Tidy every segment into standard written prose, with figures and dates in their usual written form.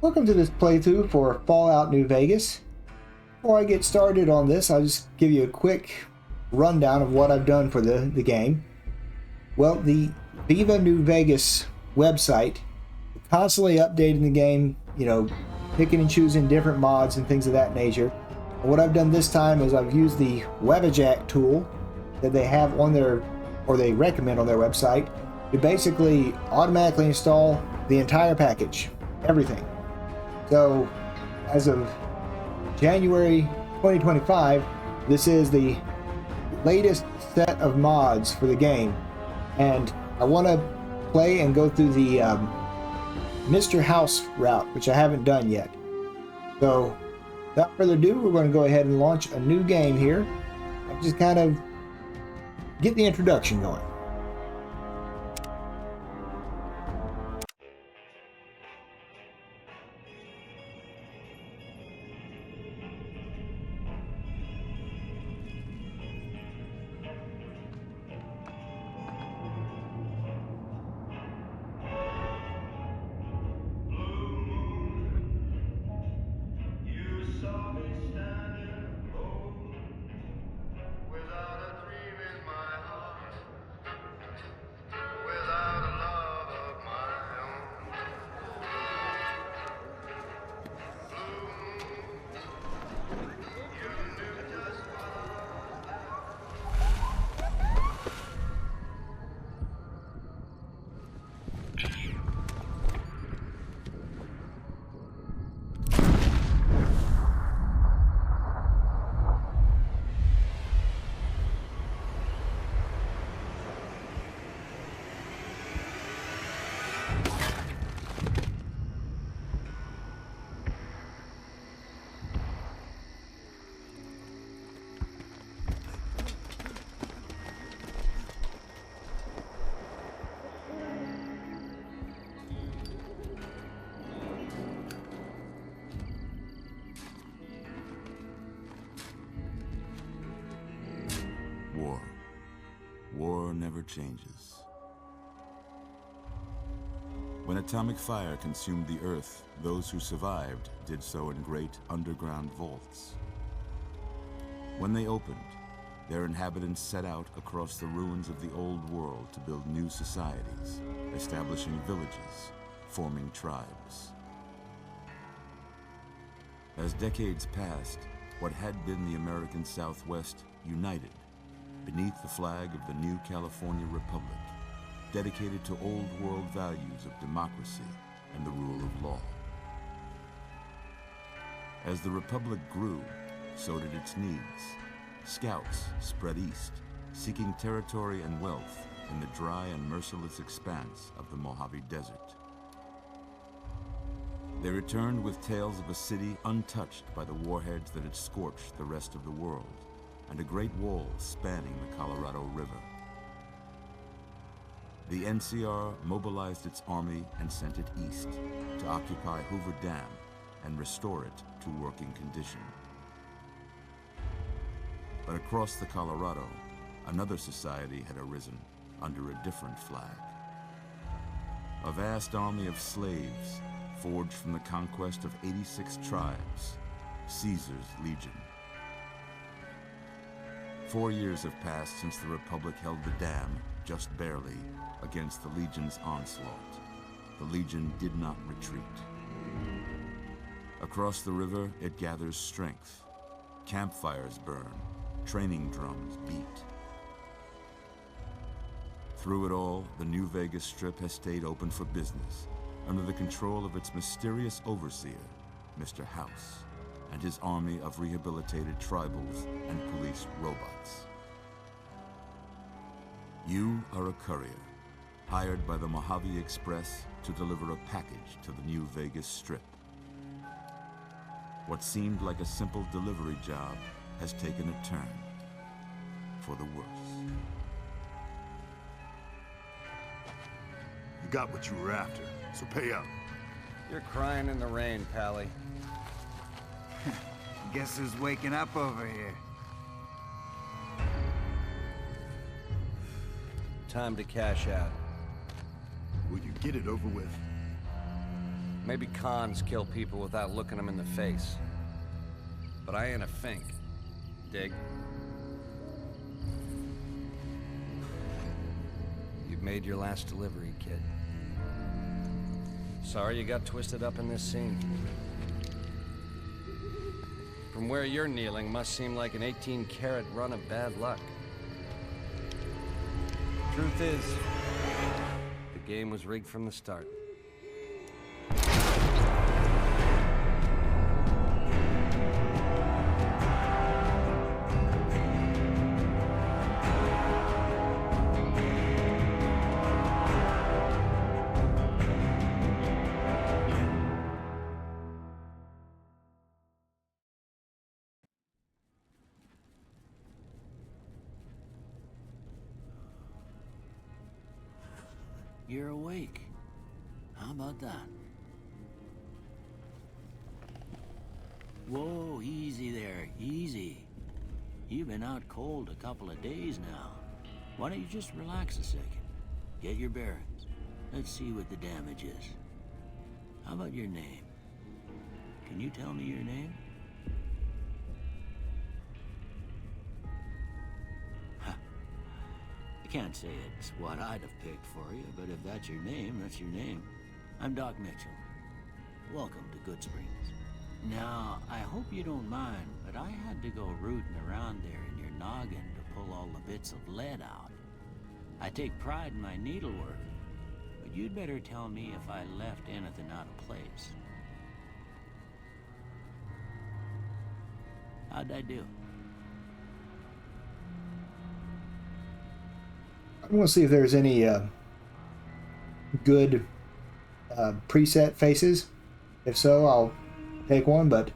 Welcome to this playthrough for Fallout New Vegas. Before I get started on this, I'll just give you a quick rundown of what I've done for the game. Well, the Viva New Vegas website, constantly updating the game, picking and choosing different mods and things of that nature. And what I've done this time is I've used the Webajack tool that they have on their, or they recommend on their website, to basically automatically install the entire package, everything. So, as of January 2025, this is the latest set of mods for the game. And I want to play and go through the Mr. House route, which I haven't done yet. So, without further ado, we're going to go ahead and launch a new game here. And just kind of get the introduction going. War never changes. When atomic fire consumed the Earth, those who survived did so in great underground vaults. When they opened, their inhabitants set out across the ruins of the old world to build new societies, establishing villages, forming tribes. As decades passed, what had been the American Southwest united beneath the flag of the new California Republic, dedicated to old world values of democracy and the rule of law. As the Republic grew, so did its needs. Scouts spread east, seeking territory and wealth in the dry and merciless expanse of the Mojave Desert. They returned with tales of a city untouched by the warheads that had scorched the rest of the world, and a great wall spanning the Colorado River. The NCR mobilized its army and sent it east to occupy Hoover Dam and restore it to working condition. But across the Colorado, another society had arisen under a different flag. A vast army of slaves forged from the conquest of 86 tribes, Caesar's Legion. 4 years have passed since the Republic held the dam, just barely, against the Legion's onslaught. The Legion did not retreat. Across the river, it gathers strength. Campfires burn, training drums beat. Through it all, the New Vegas Strip has stayed open for business, under the control of its mysterious overseer, Mr. House, and his army of rehabilitated tribals and police robots. You are a courier, hired by the Mojave Express to deliver a package to the New Vegas Strip. What seemed like a simple delivery job has taken a turn for the worse. You got what you were after, so pay up. You're crying in the rain, Pally. Guess who's waking up over here? Time to cash out. Will you get it over with? Maybe cons kill people without looking them in the face. But I ain't a fink. Dig? You've made your last delivery, kid. Sorry you got twisted up in this scene. From where you're kneeling must seem like an 18-carat run of bad luck. Truth is, the game was rigged from the start. You're awake. How about that? Whoa, easy there, easy. You've been out cold a couple of days now. Why don't you just relax a second? Get your bearings. Let's see what the damage is. How about your name? Can you tell me your name? Can't say it's what I'd have picked for you, but if that's your name, that's your name. I'm Doc Mitchell. Welcome to Good Springs. Now, I hope you don't mind, but I had to go rooting around there in your noggin to pull all the bits of lead out. I take pride in my needlework, but you'd better tell me if I left anything out of place. How'd I do? I want to see if there's any good preset faces. If so, I'll take one, but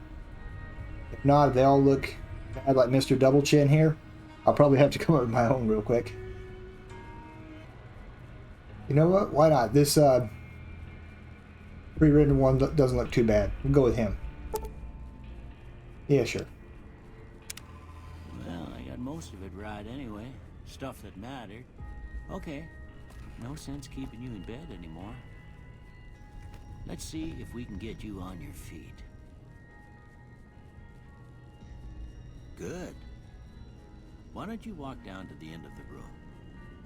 if not, if they all look bad like Mr. Double Chin here, I'll probably have to come up with my own real quick. You know what? Why not? This pre-written one doesn't look too bad. We'll go with him. Yeah, sure. Well, I got most of it right anyway. Stuff that mattered. Okay, no sense keeping you in bed anymore. Let's see if we can get you on your feet. Good. Why don't you walk down to the end of the room,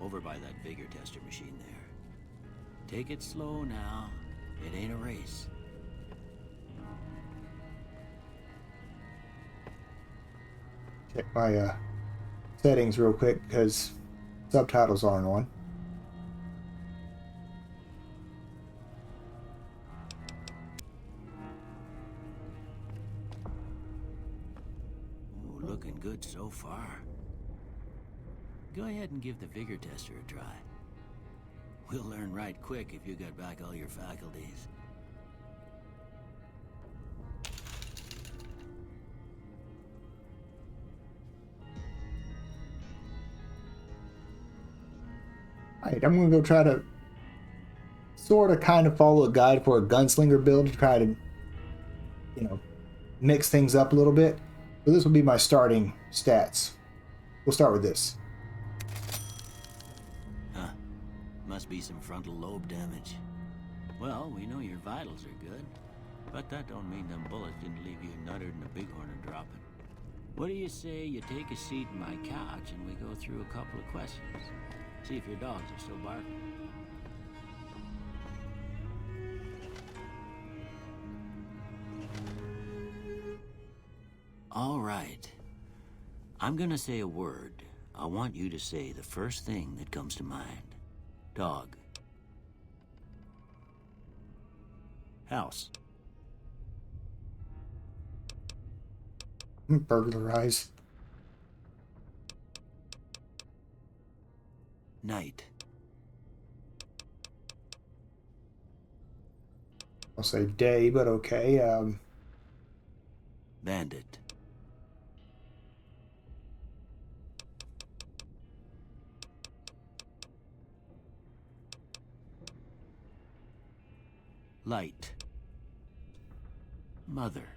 over by that vigor tester machine there. Take it slow now. It ain't a race. Check my settings real quick because subtitles aren't on. Ooh, looking good so far. Go ahead and give the vigor tester a try. We'll learn right quick if you got back all your faculties. Alright, I'm going to go try to sort of kind of follow a guide for a gunslinger build to try to, you know, mix things up a little bit. So this will be my starting stats. We'll start with this. Huh. Must be some frontal lobe damage. Well, we know your vitals are good, but that don't mean them bullets didn't leave you nuttered and a bighorn dropping. What do you say you take a seat in my couch and we go through a couple of questions? See if your dogs are still barking. All right. I'm gonna say a word. I want you to say the first thing that comes to mind. Dog. House. Burglarize. Night. I'll say day, but okay. Bandit. Light. Mother.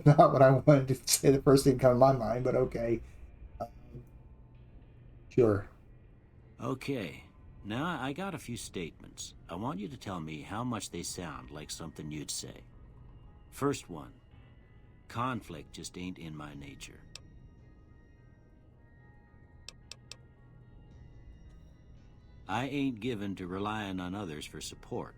Not what I wanted to say the first thing come to my mind, but okay. Sure. Okay, now I got a few statements. I want you to tell me how much they sound like something you'd say. First one, conflict just ain't in my nature. I ain't given to relying on others for support.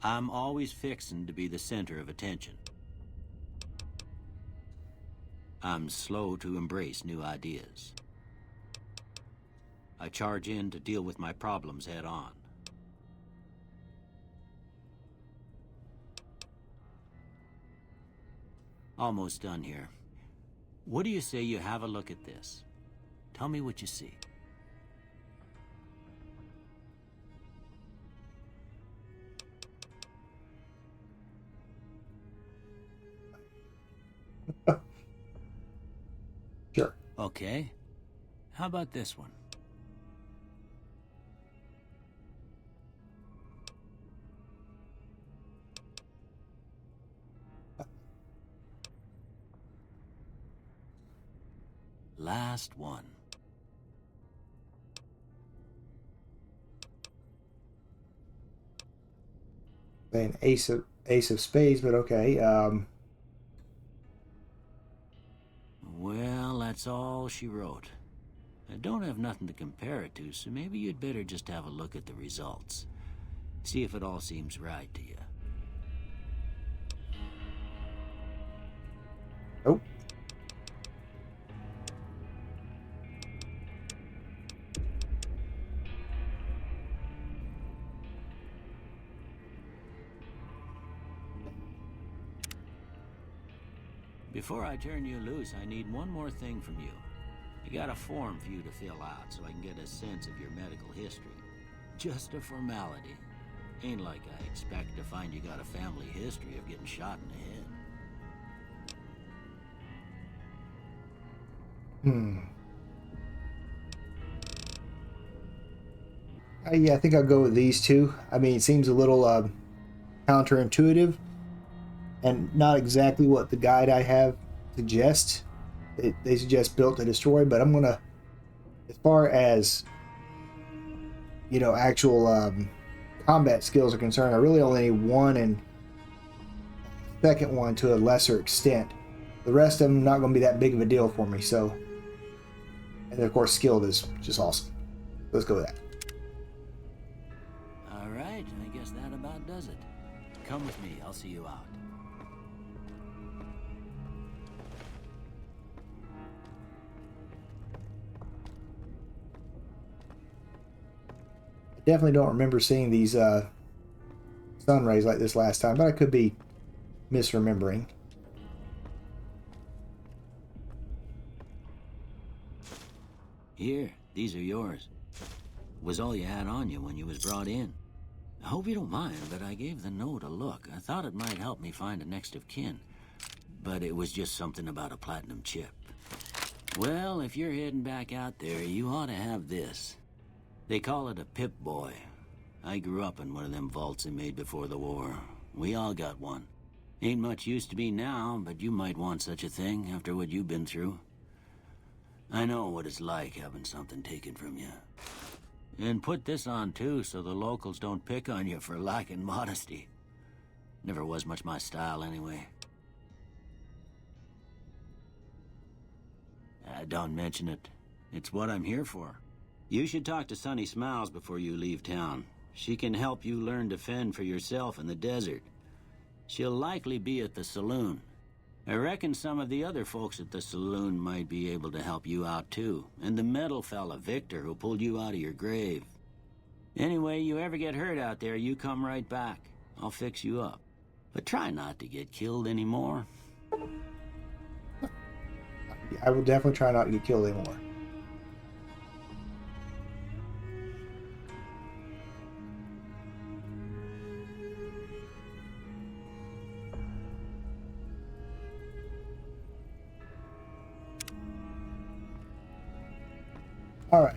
I'm always fixin' to be the center of attention. I'm slow to embrace new ideas. I charge in to deal with my problems head on. Almost done here. What do you say you have a look at this? Tell me what you see. Sure. Okay. How about this one? Last one. An ace of spades, but okay. Well, that's all she wrote. I don't have nothing to compare it to, so maybe you'd better just have a look at the results. See if it all seems right to you. Nope. Before I turn you loose, I need one more thing from you. I got a form for you to fill out so I can get a sense of your medical history. Just a formality. Ain't like I expect to find you got a family history of getting shot in the head. Yeah, I think I'll go with these two. I mean, it seems a little counterintuitive and not exactly what the guide I have suggests. They suggest built to destroy, but I'm gonna, as far as actual combat skills are concerned, I really only need one and second one to a lesser extent. The rest of them not going to be that big of a deal for me. So, and then of course, skilled is just awesome. Let's go with that. All right, I guess that about does it. Come with me, I'll see you out. Definitely don't remember seeing these sun rays like this last time, but I could be misremembering. Here, these are yours. Was all you had on you when you was brought in. I hope you don't mind, but I gave the note a look. I thought it might help me find a next of kin, but it was just something about a platinum chip. Well, if you're heading back out there, you ought to have this. They call it a Pip-Boy. I grew up in one of them vaults they made before the war. We all got one. Ain't much use to me now, but you might want such a thing after what you've been through. I know what it's like having something taken from you. And put this on too, so the locals don't pick on you for lacking modesty. Never was much my style anyway. Don't mention it. It's what I'm here for. You should talk to Sunny Smiles before you leave town. She can help you learn to fend for yourself in the desert. She'll likely be at the saloon. I reckon some of the other folks at the saloon might be able to help you out too. And the metal fella, Victor, who pulled you out of your grave. Anyway, you ever get hurt out there, you come right back. I'll fix you up. But try not to get killed anymore. I will definitely try not to get killed anymore. All right.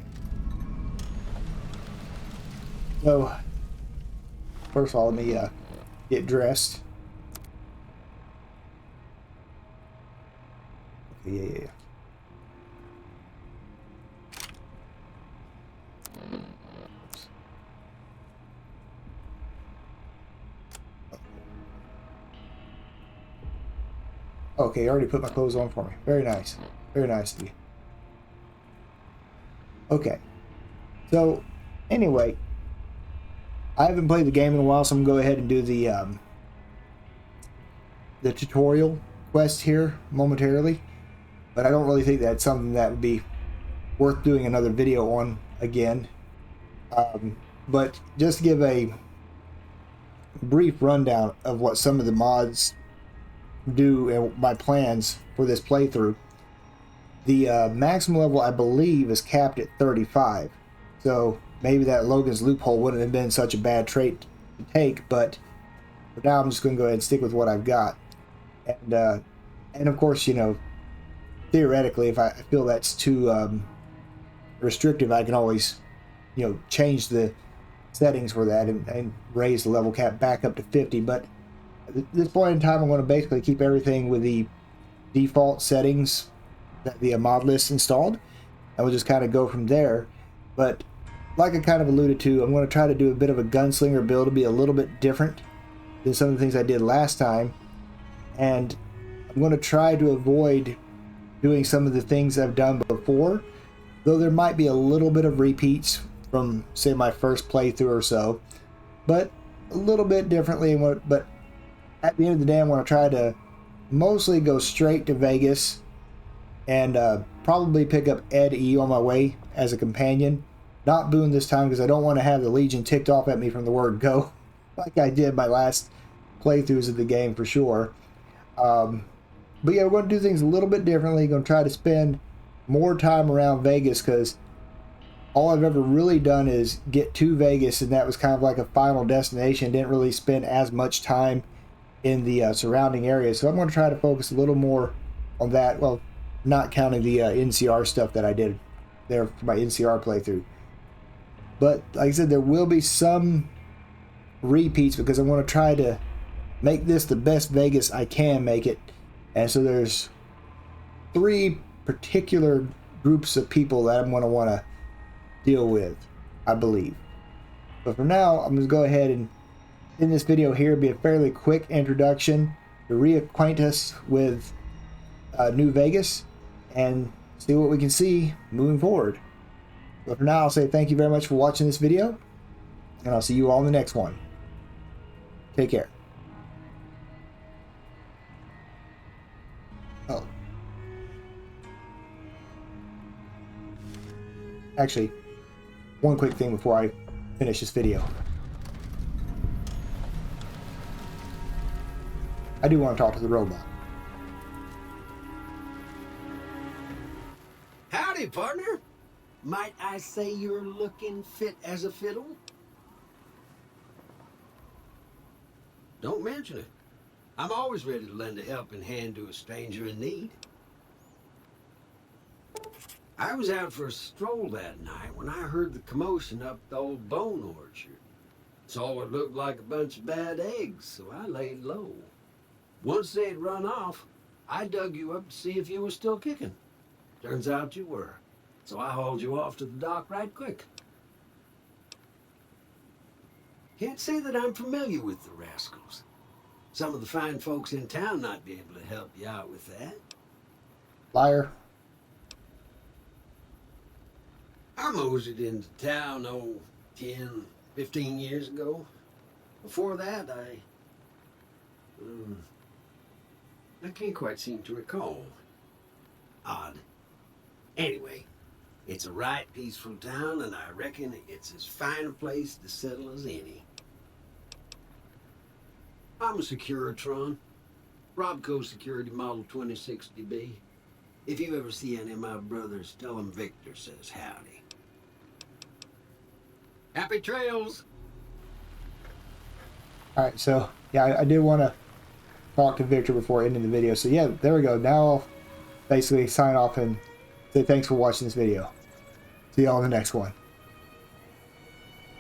So, first of all, let me get dressed. Yeah. Okay, you already put my clothes on for me. Very nice. Very nice of you. Okay. So, anyway, I haven't played the game in a while, so I'm going to go ahead and do the tutorial quest here momentarily. But I don't really think that's something that would be worth doing another video on again. But just to give a brief rundown of what some of the mods do and my plans for this playthrough. The maximum level, I believe, is capped at 35. So maybe that Logan's loophole wouldn't have been such a bad trait to take, but for now I'm just going to go ahead and stick with what I've got. And of course, you know, theoretically, if I feel that's too restrictive, I can always, you know, change the settings for that and raise the level cap back up to 50. But at this point in time, I'm going to basically keep everything with the default settings that the mod list installed, and we'll just kind of go from there. But like I kind of alluded to, I'm going to try to do a bit of a gunslinger build to be a little bit different than some of the things I did last time, and I'm going to try to avoid doing some of the things I've done before, though there might be a little bit of repeats from, say, my first playthrough or so, but a little bit differently. But at the end of the day, I'm going to try to mostly go straight to Vegas and probably pick up Ed E on my way as a companion. Not Boone this time, because I don't want to have the Legion ticked off at me from the word go, like I did my last playthroughs of the game for sure. But yeah, we're going to do things a little bit differently. Going to try to spend more time around Vegas, because all I've ever really done is get to Vegas, and that was kind of like a final destination. Didn't really spend as much time in the surrounding areas. So I'm going to try to focus a little more on that. Well, not counting the NCR stuff that I did there for my NCR playthrough. But like I said, there will be some repeats, because I want to try to make this the best Vegas I can make it. And so there's 3 particular groups of people that I'm going to want to deal with, I believe. But for now, I'm going to go ahead and in this video here be a fairly quick introduction to reacquaint us with New Vegas and see what we can see moving forward. But for now, I'll say thank you very much for watching this video, and I'll see you all in the next one. Take care. Oh. Actually, one quick thing before I finish this video. I do want to talk to the robot. Howdy, partner. Might I say you're looking fit as a fiddle? Don't mention it. I'm always ready to lend a helping hand to a stranger in need. I was out for a stroll that night when I heard the commotion up the old bone orchard. Saw what looked like a bunch of bad eggs, so I laid low. Once they'd run off, I dug you up to see if you were still kicking. Turns out you were, so I hauled you off to the dock right quick. Can't say that I'm familiar with the rascals. Some of the fine folks in town might be able to help you out with that. Liar. I moseyed into town, 10, 15 years ago. Before that, I can't quite seem to recall. Odd. Anyway, it's a right peaceful town, and I reckon it's as fine a place to settle as any. I'm a Securitron. Robco Security Model 2060B. If you ever see any of my brothers, tell them Victor says howdy. Happy trails! Alright, so, yeah, I did want to talk to Victor before ending the video. So, yeah, there we go. Now I'll basically sign off and say thanks for watching this video. See you all in the next one.